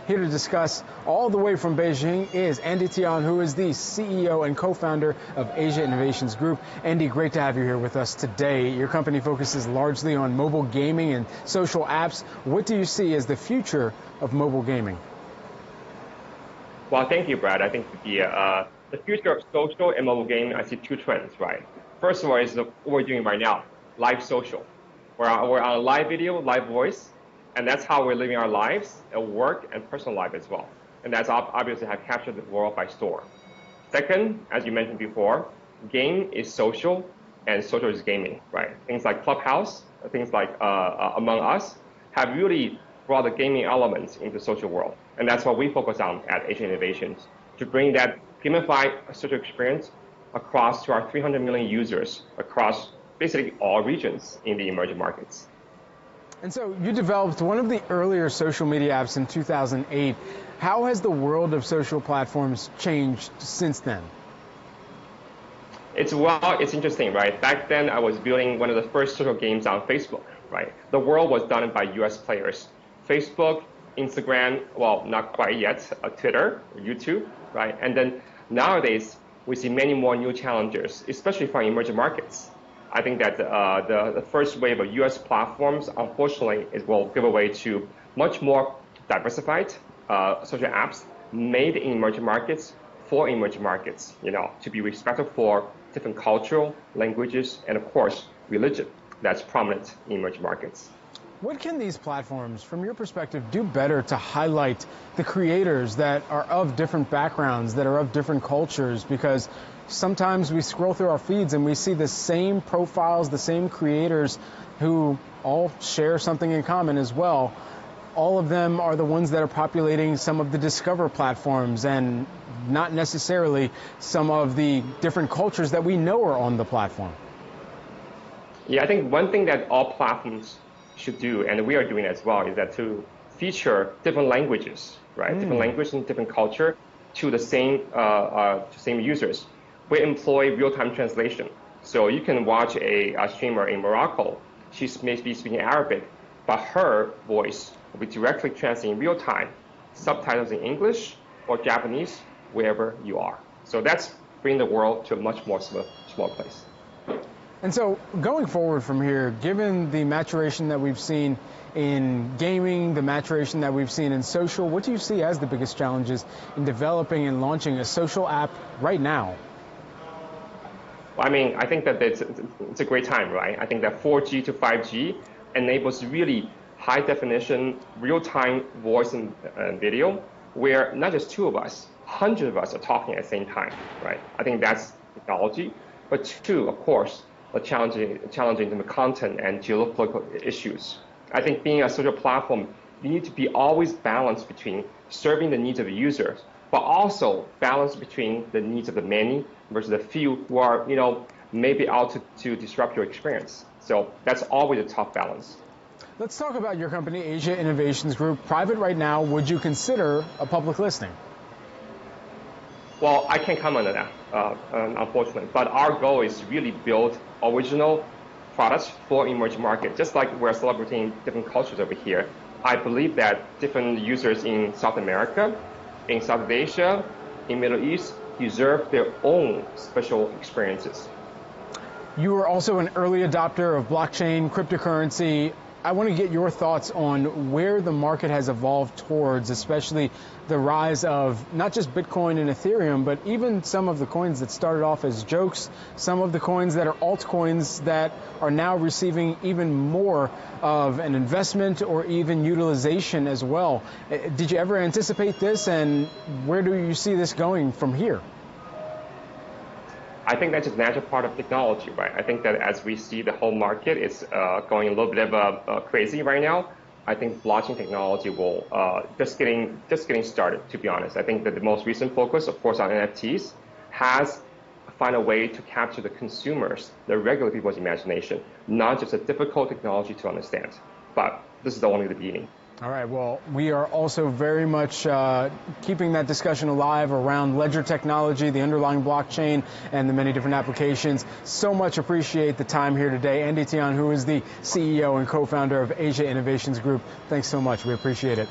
Here to discuss all the way from Beijing is Andy Tian, who is the CEO and co-founder of Asia Innovations Group. Andy, great to have you here with us today. Your company focuses largely on mobile gaming and social apps. What do you see as the future of mobile gaming? Well, thank you, Brad. I think the future of social and mobile gaming, I see two trends, right? First of all is what we're doing right now, live social. We're on live video, live voice, and that's how we're living our lives at work and personal life as well. And that's obviously have captured the world by storm. Second, as you mentioned before, game is social and social is gaming, right? Things like Clubhouse, things like Among Us have really brought the gaming elements into the social world. And that's what we focus on at Asia Innovations, to bring that gamified social experience across to our 300 million users across basically all regions in the emerging markets. And so you developed one of the earlier social media apps in 2008. How has the world of social platforms changed since then? It's interesting, right? Back then, I was building one of the first social games on Facebook, right? The world was done by US players. Facebook, Instagram, well, not quite yet, Twitter, YouTube, right? And then nowadays, we see many more new challengers, especially from emerging markets. I think that the first wave of US platforms, unfortunately, will give away to much more diversified social apps made in emerging markets for emerging markets, to be respected for different cultural, languages, and of course, religion that's prominent in emerging markets. What can these platforms, from your perspective, do better to highlight the creators that are of different backgrounds, that are of different cultures? Because sometimes we scroll through our feeds and we see the same profiles, the same creators who all share something in common as well. All of them are the ones that are populating some of the Discover platforms and not necessarily some of the different cultures that we know are on the platform. Yeah, I think one thing that all platforms should do, and we are doing as well, is that to feature different languages, right? Different languages and different culture to the same users. We employ real-time translation. So you can watch a streamer in Morocco. She may be speaking Arabic, but her voice will be directly translated in real time, subtitles in English or Japanese, wherever you are. So that's bringing the world to a much more small place. And so going forward from here, given the maturation that we've seen in gaming, the maturation that we've seen in social, what do you see as the biggest challenges in developing and launching a social app right now? Well, I mean, I think that it's a great time, right? I think that 4G to 5G enables really high definition, real-time voice and video, where not just two of us, hundreds of us are talking at the same time, right? I think that's technology. But two, of course, challenging the content and geopolitical issues. I think being a social platform, you need to be always balanced between serving the needs of the users, but also balance between the needs of the many versus the few who are, maybe out to disrupt your experience. So that's always a tough balance. Let's talk about your company, Asia Innovations Group. Private right now, would you consider a public listing? Well, I can't comment on that, unfortunately. But our goal is to really build original products for emerging markets. Just like we're celebrating different cultures over here, I believe that different users in South America, in South Asia, in Middle East, deserve their own special experiences. You are also an early adopter of blockchain, cryptocurrency. I want to get your thoughts on where the market has evolved towards, especially the rise of not just Bitcoin and Ethereum, but even some of the coins that started off as jokes, some of the coins that are altcoins that are now receiving even more of an investment or even utilization as well. Did you ever anticipate this, and where do you see this going from here? I think that's a natural part of technology, right? I think that as we see the whole market is going a little bit of crazy right now, I think blockchain technology will just getting started, to be honest. I think that the most recent focus, of course, on NFTs has find a way to capture the consumers, the regular people's imagination, not just a difficult technology to understand. But this is only the beginning. All right, well, we are also very much keeping that discussion alive around ledger technology, the underlying blockchain, and the many different applications. So much appreciate the time here today. Andy Tian, who is the CEO and co-founder of Asia Innovations Group, thanks so much. We appreciate it.